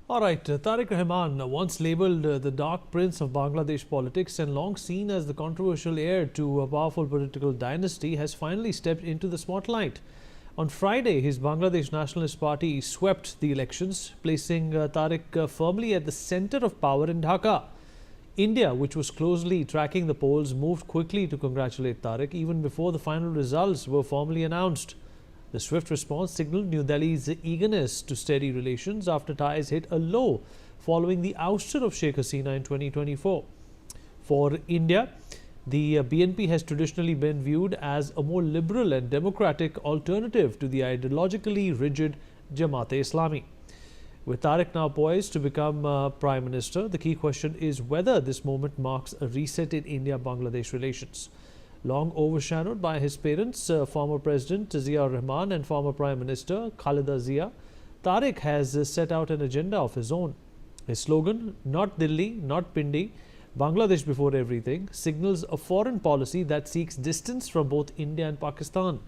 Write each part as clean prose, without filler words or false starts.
All right, Tarique Rahman, once labelled the dark prince of Bangladesh politics and long seen as the controversial heir to a powerful political dynasty, has finally stepped into the spotlight. On Friday, his Bangladesh Nationalist Party swept the elections, placing Tarique firmly at the centre of power in Dhaka. India, which was closely tracking the polls, moved quickly to congratulate Tarique even before the final results were formally announced. The swift response signaled New Delhi's eagerness to steady relations after ties hit a low following the ouster of Sheikh Hasina in 2024. For India, the BNP has traditionally been viewed as a more liberal and democratic alternative to the ideologically rigid Jamaat-e-Islami. With Tarique now poised to become Prime Minister, the key question is whether this moment marks a reset in India-Bangladesh relations. Long overshadowed by his parents, former President Zia Rahman and former Prime Minister Khaleda Zia, Tarique has set out an agenda of his own. His slogan, "Not Delhi, not Pindi, Bangladesh before everything," signals a foreign policy that seeks distance from both India and Pakistan.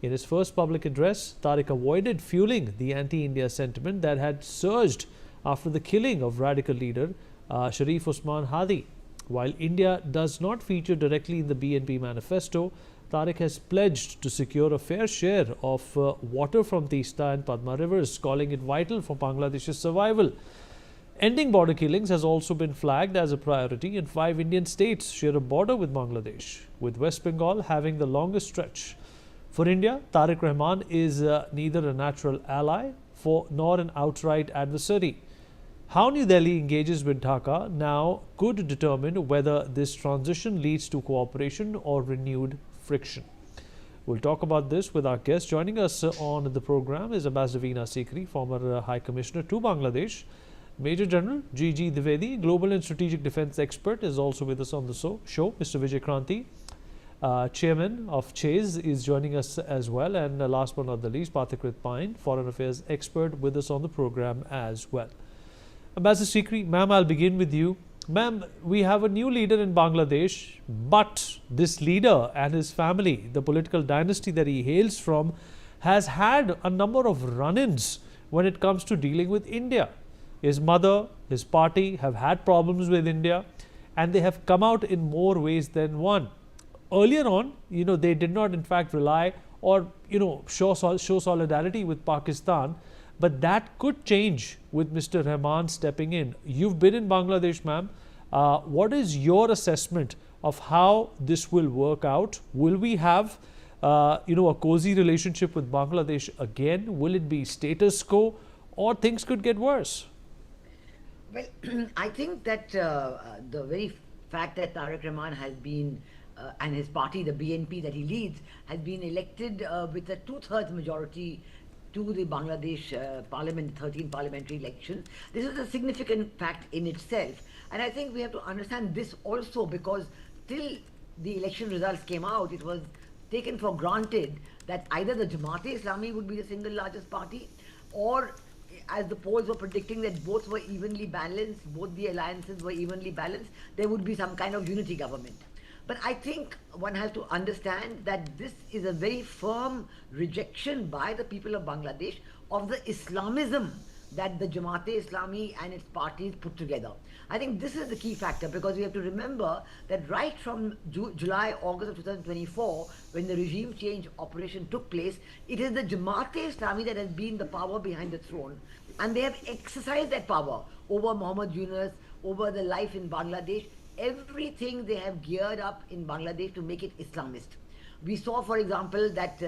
In his first public address, Tarique avoided fueling the anti-India sentiment that had surged after the killing of radical leader Sharif Usman Hadi. While India does not feature directly in the BNP manifesto, Tarique has pledged to secure a fair share of water from Teesta and Padma rivers, calling it vital for Bangladesh's survival. Ending border killings has also been flagged as a priority, and 5 Indian states share a border with Bangladesh, with West Bengal having the longest stretch. For India, Tarique Rahman is neither a natural ally nor an outright adversary. How New Delhi engages with Dhaka now could determine whether this transition leads to cooperation or renewed friction. We'll talk about this with our guest. Joining us on the program is Ambassador Veena Sikri, former High Commissioner to Bangladesh. Major General G.G. Dwivedi, Global and Strategic Defence Expert, is also with us on the show. Mr. Vijay Kranti, Chairman of Chase, is joining us as well. And last but not the least, Pathikrit Pine, Foreign Affairs Expert, with us on the program as well. Ambassador Sikri, ma'am, I'll begin with you. Ma'am, we have a new leader in Bangladesh, but this leader and his family, the political dynasty that he hails from, has had a number of run-ins when it comes to dealing with India. His mother, his party have had problems with India, and they have come out in more ways than one. Earlier on, they did not in fact rely or, show solidarity with Pakistan. But that could change with Mr. Rahman stepping in. You've been in Bangladesh, ma'am. What is your assessment of how this will work out? Will we have, a cozy relationship with Bangladesh again? Will it be status quo, or things could get worse? Well, I think that the very fact that Tarique Rahman has been, and his party, the BNP that he leads, has been elected with a 2/3 majority to the Bangladesh parliament, 13 parliamentary elections. This is a significant fact in itself. And I think we have to understand this also, because till the election results came out, it was taken for granted that either the Jamaat-e-Islami would be the single largest party, or as the polls were predicting that both were evenly balanced, both the alliances were evenly balanced, there would be some kind of unity government. But I think one has to understand that this is a very firm rejection by the people of Bangladesh of the Islamism that the Jamaat-e-Islami and its parties put together. I think this is the key factor, because we have to remember that right from July, August of 2024, when the regime change operation took place, it is the Jamaat-e-Islami that has been the power behind the throne. And they have exercised that power over Muhammad Yunus, over the life in Bangladesh. Everything they have geared up in Bangladesh to make it Islamist. We saw, for example, that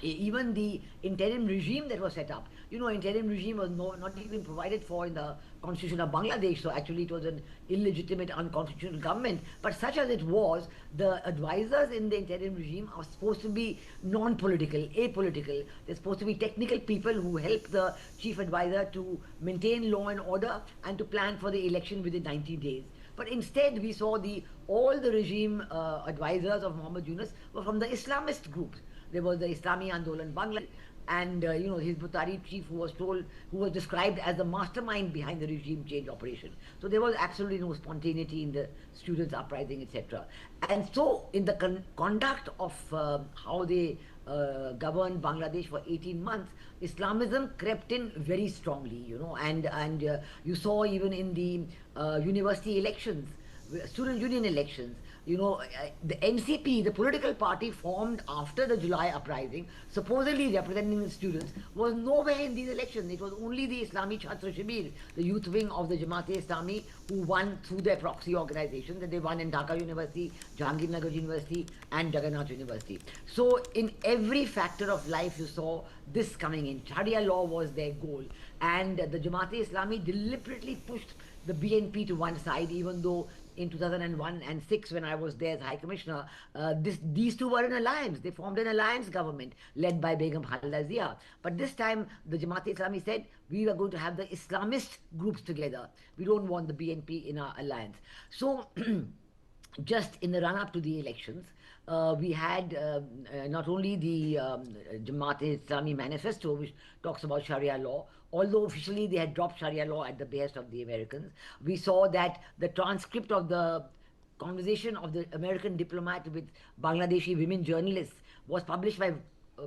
even the interim regime that was set up, interim regime was not even provided for in the constitution of Bangladesh, so actually it was an illegitimate, unconstitutional government. But such as it was, the advisors in the interim regime are supposed to be non-political, apolitical. They're supposed to be technical people who help the chief advisor to maintain law and order and to plan for the election within 90 days. But instead, we saw all the regime advisors of Muhammad Yunus were from the Islamist groups. There was the Islami Andolan Bangladesh, and his Butari chief, who was described as the mastermind behind the regime change operation. So there was absolutely no spontaneity in the students' uprising, etc. And so in the conduct of how they governed Bangladesh for 18 months, Islamism crept in very strongly, and you saw even in the university elections, student union elections, the NCP, the political party formed after the July uprising, supposedly representing the students, was nowhere in these elections. It was only the Islami Chhatra Shibir, the youth wing of the Jamaat-e-Islami, who won through their proxy organizations, and they won in Dhaka University, Jahangirnagar University, and Jagannath University. So in every factor of life, you saw this coming in. Sharia law was their goal, and the Jamaat-e-Islami deliberately pushed the BNP to one side, even though in 2001 and 6, when I was there as High Commissioner, these two were in alliance. They formed an alliance government led by Begum Khalida Zia. But this time, the Jamaat-e-Islami said, we are going to have the Islamist groups together. We don't want the BNP in our alliance. So, just in the run-up to the elections, we had not only the Jamaat-e-Islami manifesto, which talks about Sharia law, although officially they had dropped Sharia law at the behest of the Americans. We saw that the transcript of the conversation of the American diplomat with Bangladeshi women journalists was published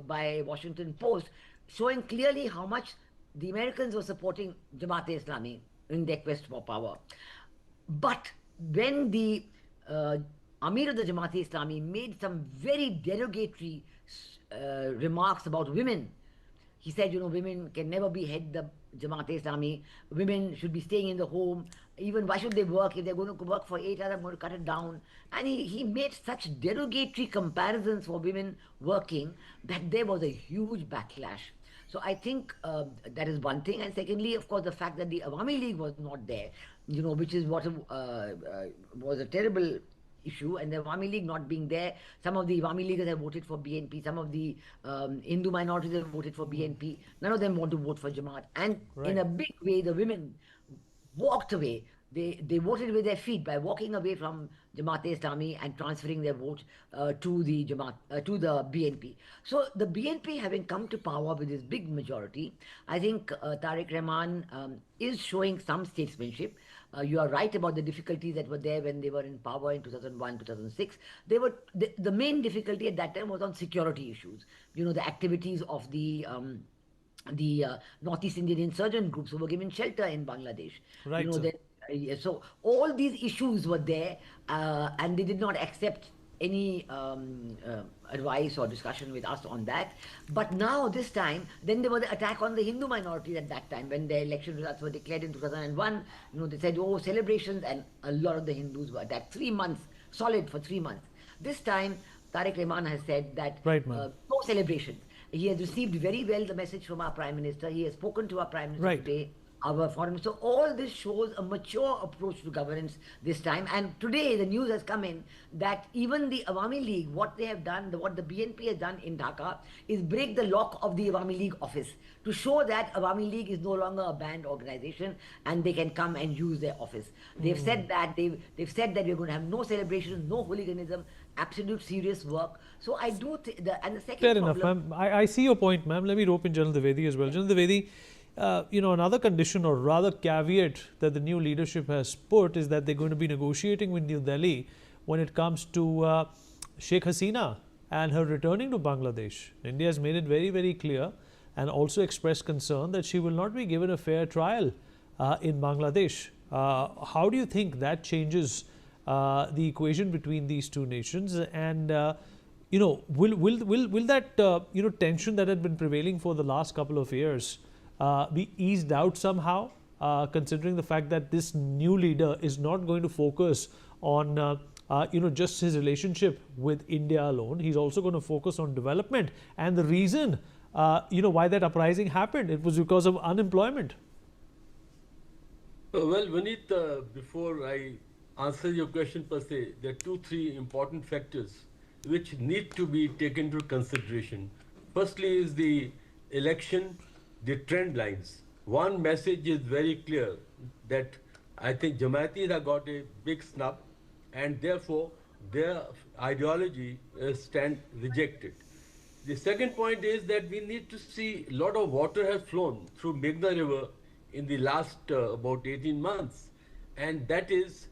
by Washington Post, showing clearly how much the Americans were supporting Jamaat-e-Islami in their quest for power. But when the Amir of the Jamaat-e-Islami made some very derogatory remarks about women, he said, women can never be head the Jamaat-e-Islami. Women should be staying in the home. Even why should they work? If they're going to work for 8 hours, I'm going to cut it down. And he made such derogatory comparisons for women working that there was a huge backlash. So I think that is one thing. And secondly, of course, the fact that the Awami League was not there, which is what was a terrible issue, and the Awami League not being there. Some of the Awami Leaguers have voted for BNP, some of the Hindu minorities have voted for BNP. None of them want to vote for Jamaat. And in a big way, the women walked away. They voted with their feet by walking away from Jamaat-e-Islami and transferring their vote to the BNP. So the BNP, having come to power with this big majority, I think Tarique Rahman is showing some statesmanship. You are right about the difficulties that were there when they were in power in 2001, 2006. The main difficulty at that time was on security issues. The activities of the Northeast Indian insurgent groups who were given shelter in Bangladesh. Right. So all these issues were there, and they did not accept any advice or discussion with us on that. But now, this time, then there was the attack on the Hindu minorities at that time when the election results were declared in 2001. They said, oh, celebrations, and a lot of the Hindus were attacked. 3 months, solid for 3 months. This time, Tarique Rahman has said that no celebrations. He has received very well the message from our Prime Minister. He has spoken to our Prime Minister today, our foreign minister. So all this shows a mature approach to governance this time. And today the news has come in that even the Awami League, what they have done, what the BNP has done in Dhaka, is break the lock of the Awami League office to show that Awami League is no longer a banned organization and they can come and use their office. They've said that they've said that we're going to have no celebrations, no hooliganism, absolute serious work. So I do and the second fair enough, ma'am. I see your point, ma'am. Let me rope in General Dwivedi as well. General Dwivedi, another condition or rather caveat that the new leadership has put is that they're going to be negotiating with New Delhi when it comes to Sheikh Hasina and her returning to Bangladesh. India has made it very, very clear and also expressed concern that she will not be given a fair trial in Bangladesh. How do you think that changes the equation between these two nations? And will that tension that had been prevailing for the last couple of years be eased out somehow, considering the fact that this new leader is not going to focus on just his relationship with India alone. He's also going to focus on development. And the reason why that uprising happened, it was because of unemployment. Well, Vineet, before I answer your question per se, there are 2-3 important factors which need to be taken into consideration. Firstly is the election, the trend lines. One message is very clear that I think Jamaatis have got a big snub and therefore their ideology stand rejected. The second point is that we need to see a lot of water has flown through Meghna River in the last about 18 months, and that is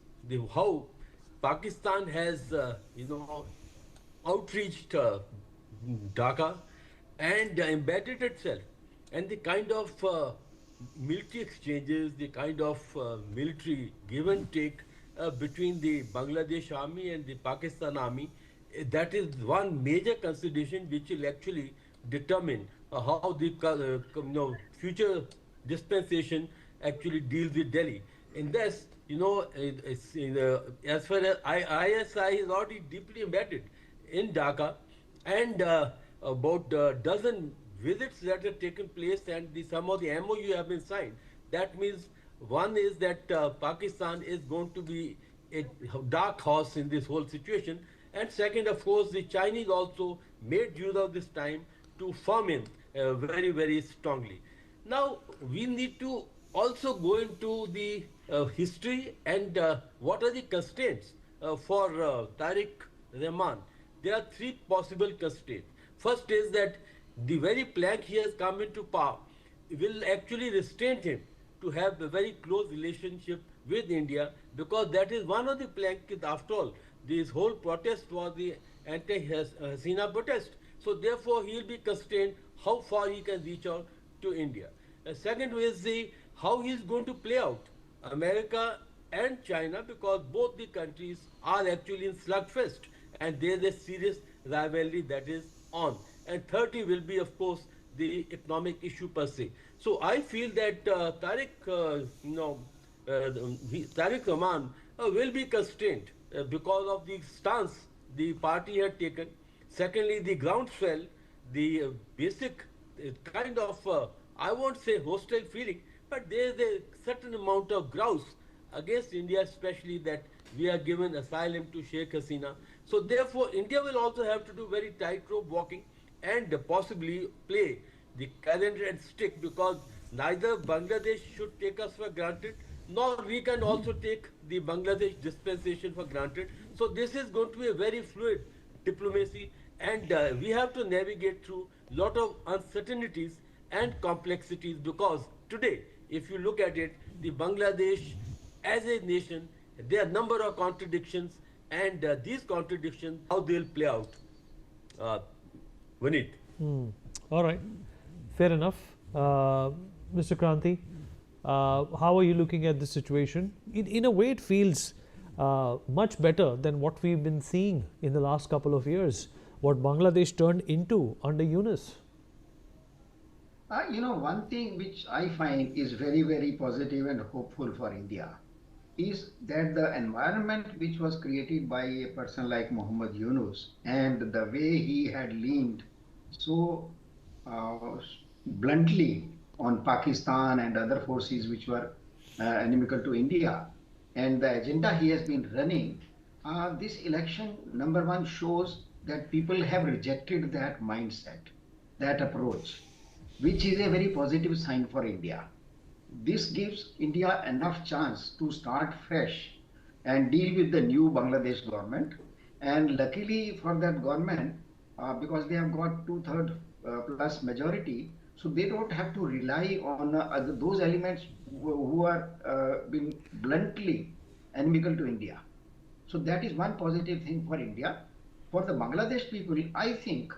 how Pakistan has outreached Dhaka and embedded itself. And the kind of military exchanges, the kind of military give and take between the Bangladesh army and the Pakistan army, that is one major consideration which will actually determine how the future dispensation actually deals with Delhi. In this, as far as ISI is already deeply embedded in Dhaka, and about a dozen visits that have taken place, and some of the MOU have been signed. That means one is that Pakistan is going to be a dark horse in this whole situation, and second, of course, the Chinese also made use of this time to firm in very, very strongly. Now, we need to also go into the history and what are the constraints for Tarique Rahman. There are three possible constraints. First is that the very plank he has come into power will actually restrain him to have a very close relationship with India, because that is one of the planks. After all, this whole protest was the anti-Hasina protest. So therefore he will be constrained how far he can reach out to India. The second is the how he is going to play out America and China, because both the countries are actually in slugfest and there is a serious rivalry that is on. And thirdly will be, of course, the economic issue per se. So I feel that Tarique Rahman will be constrained because of the stance the party had taken. Secondly, the groundswell, the basic kind of, I won't say hostile feeling, but there is a certain amount of grouse against India, especially that we are given asylum to Sheikh Hasina. So therefore, India will also have to do very tightrope walking and possibly play the carrot and stick, because neither Bangladesh should take us for granted, nor we can also take the Bangladesh dispensation for granted. So this is going to be a very fluid diplomacy, and we have to navigate through a lot of uncertainties and complexities, because today, if you look at it, the Bangladesh as a nation, there are a number of contradictions, and these contradictions, how they'll play out. Uh, Vineet. All right, fair enough. Mr. Kranti, how are you looking at this situation? In a way, it feels much better than what we've been seeing in the last couple of years, what Bangladesh turned into under Yunus. One thing which I find is very, very positive and hopeful for India is that the environment which was created by a person like Muhammad Yunus and the way he had leaned so uh, bluntly on Pakistan and other forces which were inimical to India, and the agenda he has been running, this election, number one, shows that people have rejected that mindset, that approach, which is a very positive sign for India. This gives India enough chance to start fresh and deal with the new Bangladesh government. And luckily for that government, because they have got two-thirds plus majority, so they don't have to rely on those elements who are being bluntly inimical to India. So that is one positive thing for India. For the Bangladesh people, I think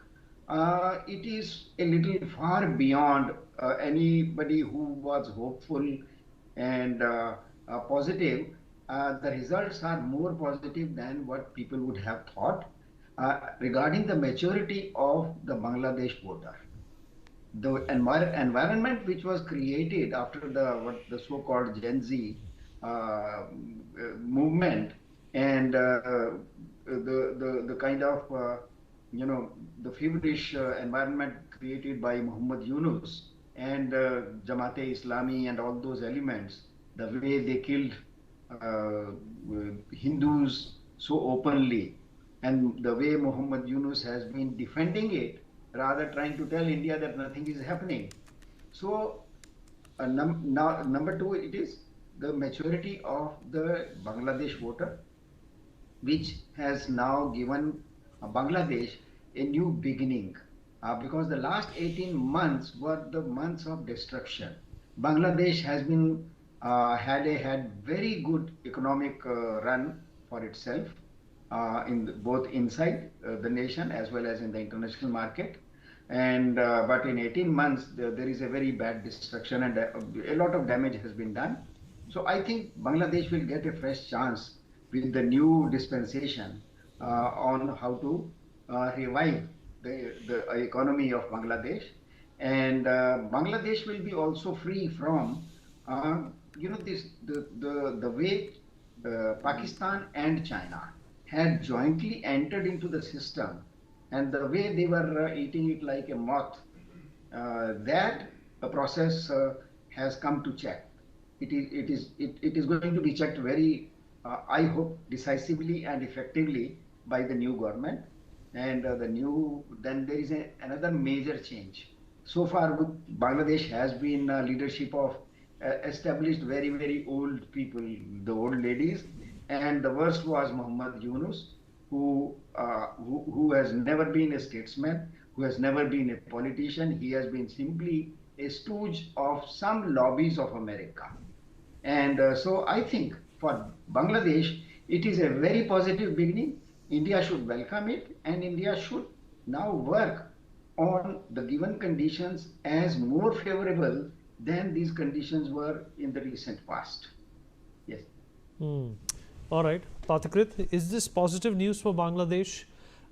it is a little far beyond anybody who was hopeful and positive. The results are more positive than what people would have thought regarding the maturity of the Bangladesh voter. The environment which was created after the so-called Gen Z movement and the kind of the feverish environment created by Muhammad Yunus and Jamaat-e Islami and all those elements, the way they killed uh, Hindus so openly, and the way Muhammad Yunus has been defending it, rather trying to tell India that nothing is happening. So now number two, it is the maturity of the Bangladesh voter, which has now given Bangladesh a new beginning. Because the last 18 months were the months of destruction. Bangladesh has had very good economic run for itself, both inside the nation as well as in the international market. And but in 18 months, there is a very bad destruction and a lot of damage has been done. So I think Bangladesh will get a fresh chance with the new dispensation on how to revive the economy of Bangladesh. And Bangladesh will be also free from, this the way Pakistan and China had jointly entered into the system, and the way they were eating it like a moth, that process has come to check. It is going to be checked very, I hope, decisively and effectively by the new government. And then there is another major change. So far, Bangladesh has been leadership of established very old people, the old ladies, and the worst was Muhammad Yunus, who has never been a statesman, who has never been a politician. He has been simply a stooge of some lobbies of America. And so I think for Bangladesh, it is a very positive beginning. India should welcome it, and India should now work on the given conditions as more favorable than these conditions were in the recent past. Yes. All right, Pathakrit, is this positive news for Bangladesh?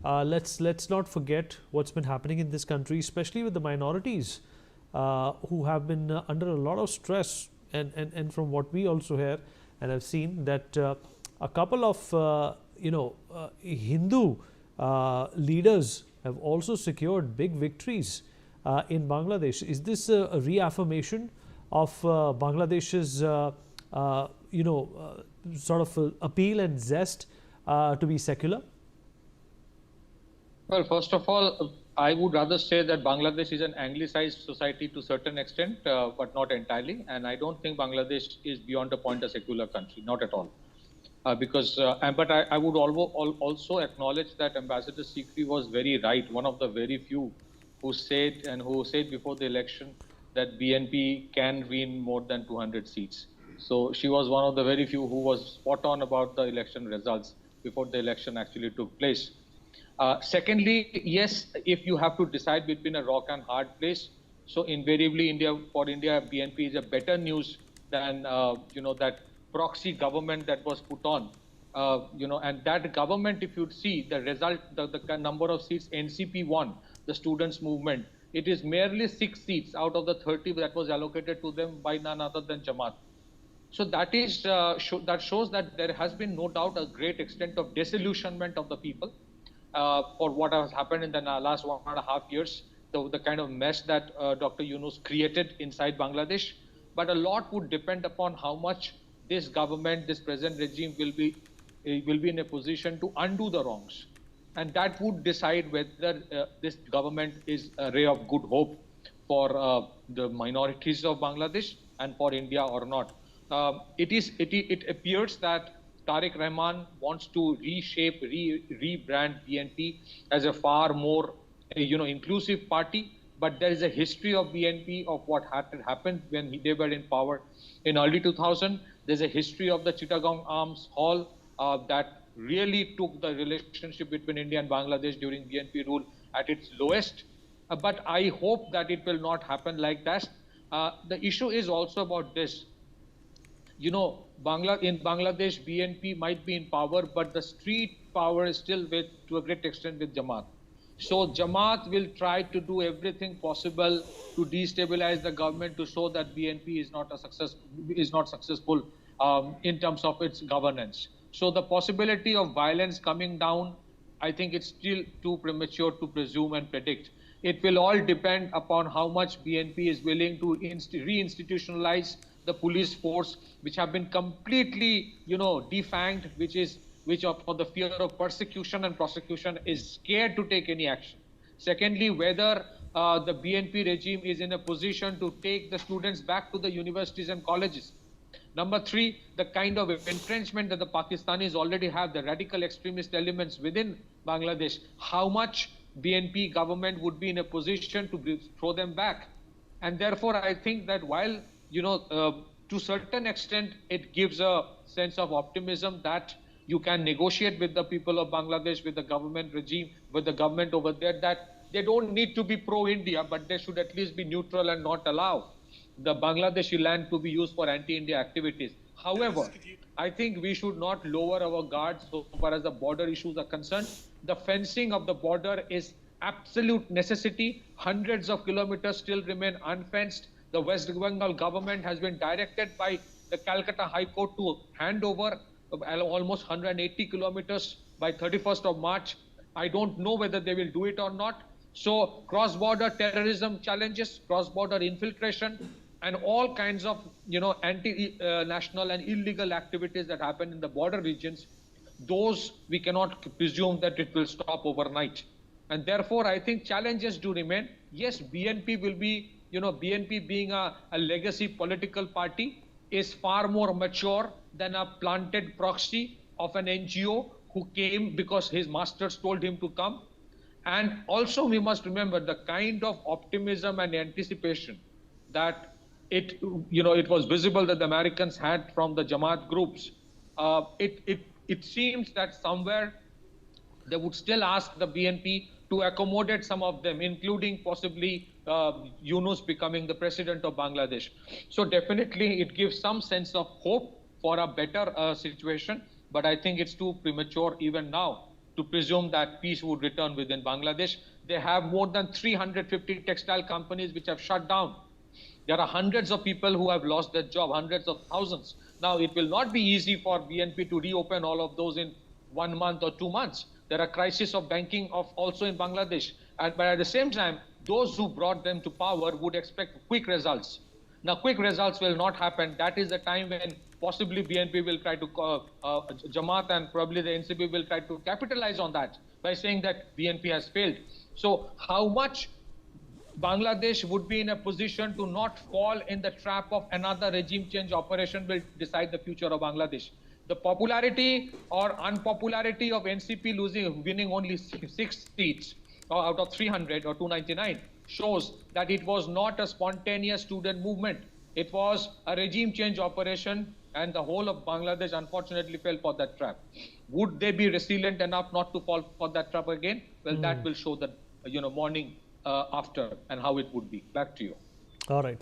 Let's not forget what's been happening in this country, especially with the minorities who have been under a lot of stress. And from what we also hear and have seen, that a couple of Hindu leaders have also secured big victories in Bangladesh. Is this a reaffirmation of Bangladesh's sort of appeal and zest to be secular? Well, first of all, I would rather say that Bangladesh is an anglicized society to a certain extent, but not entirely. And I don't think Bangladesh is beyond a point a secular country, not at all. But I would also acknowledge that Ambassador Sikri was very right, one of the very few who said before the election that BNP can win more than 200 seats. So she was one of the very few who was spot on about the election results before the election actually took place. Secondly, yes, if you have to decide between a rock and hard place, so invariably for India, BNP is a better news than that proxy government that was put on. And that government, if you'd see the result, the number of seats NCP won, the students' movement, it is merely 6 seats out of the 30 that was allocated to them by none other than Jamaat. So that shows that there has been no doubt a great extent of disillusionment of the people for what has happened in the last 1.5 years, the kind of mess that Dr. Yunus created inside Bangladesh. But a lot would depend upon how much this government, this present regime will be in a position to undo the wrongs. And that would decide whether this government is a ray of good hope for the minorities of Bangladesh and for India or not. It appears that Tarique Rahman wants to reshape, rebrand BNP as a far more, inclusive party. But there is a history of BNP of what had happened when they were in power in early 2000. There's a history of the Chittagong Arms Hall that really took the relationship between India and Bangladesh during BNP rule at its lowest. But I hope that it will not happen like that. The issue is also about this. In Bangladesh, BNP might be in power, but the street power is still to a great extent with Jamaat. So Jamaat will try to do everything possible to destabilize the government to show that BNP is not successful in terms of its governance. So the possibility of violence coming down, I think it's still too premature to presume and predict. It will all depend upon how much BNP is willing to reinstitutionalize the police force, which have been completely, defanged, which for the fear of persecution and prosecution is scared to take any action. Secondly, whether the BNP regime is in a position to take the students back to the universities and colleges. Number 3, the kind of entrenchment that the Pakistanis already have, the radical extremist elements within Bangladesh, how much BNP government would be in a position to throw them back. And therefore, I think that while, to a certain extent, it gives a sense of optimism that You can negotiate with the people of Bangladesh, with the government regime, with the government over there, that they don't need to be pro-India, but they should at least be neutral and not allow the Bangladeshi land to be used for anti-India activities. However, I think we should not lower our guards so far as the border issues are concerned. The fencing of the border is absolute necessity. Hundreds of kilometers still remain unfenced. The West Bengal government has been directed by the Calcutta High Court to hand over almost 180 kilometers by 31st of March. I don't know whether they will do it or not. So cross-border terrorism challenges, cross-border infiltration, and all kinds of anti-national and illegal activities that happen in the border regions, those we cannot presume that it will stop overnight. And therefore, I think challenges do remain. Yes, BNP will be, BNP being a legacy political party is far more mature than a planted proxy of an NGO who came because his masters told him to come. And also we must remember the kind of optimism and anticipation that it was visible that the Americans had from the Jamaat groups. It seems that somewhere they would still ask the BNP to accommodate some of them, including possibly Yunus becoming the president of Bangladesh. So definitely it gives some sense of hope for a better situation, but I think it's too premature even now to presume that peace would return within Bangladesh. They have more than 350 textile companies which have shut down. There are hundreds of people who have lost their job, hundreds of thousands. Now, it will not be easy for BNP to reopen all of those in 1 month or 2 months. There are crises of banking also in Bangladesh. But at the same time, those who brought them to power would expect quick results. Now, quick results will not happen. That is the time when possibly BNP will try to, Jamaat and probably the NCP will try to capitalize on that by saying that BNP has failed. So how much Bangladesh would be in a position to not fall in the trap of another regime change operation will decide the future of Bangladesh. The popularity or unpopularity of NCP winning only 6 seats out of 300 or 299 shows that it was not a spontaneous student movement. It was a regime change operation, and the whole of Bangladesh unfortunately fell for that trap. Would they be resilient enough not to fall for that trap again? Well, that will show the morning after and how it would be. Back to you. All right.